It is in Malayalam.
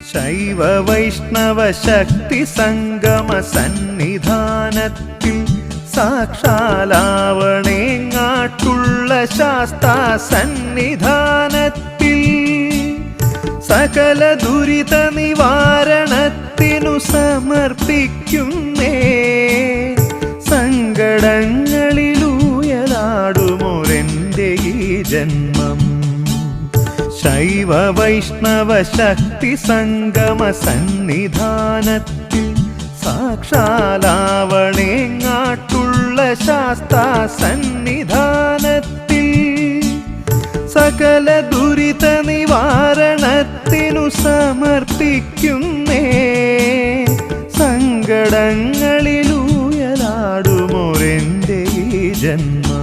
ശൈവ വൈഷ്ണവ ശക്തി സംഗമ സന്നിധാനത്തിൽ സാക്ഷാലാവണേങ്ങാട്ടുള്ള ശാസ്താ സന്നിധാനത്തിൽ സകല ദുരിത നിവാരണത്തിനു സമർപ്പിക്കുന്നേ സങ്കടങ്ങളിലൂയലാടുമൊരെൻ്റെ ഈ ജന്മം. ശൈവ വൈഷ്ണവ ശക്തി സംഗമ സന്നിധാനത്തിൽ സാക്ഷാലാവണേങ്ങാട്ടുള്ള ശാസ്താ സന്നിധാനത്തിൽ സകല ദുരിത നിവാരണത്തിനു സമർപ്പിക്കുന്നേ സങ്കടങ്ങളിലൂയലാടുമൊരെൻ്റെ ഈ ജന്മം.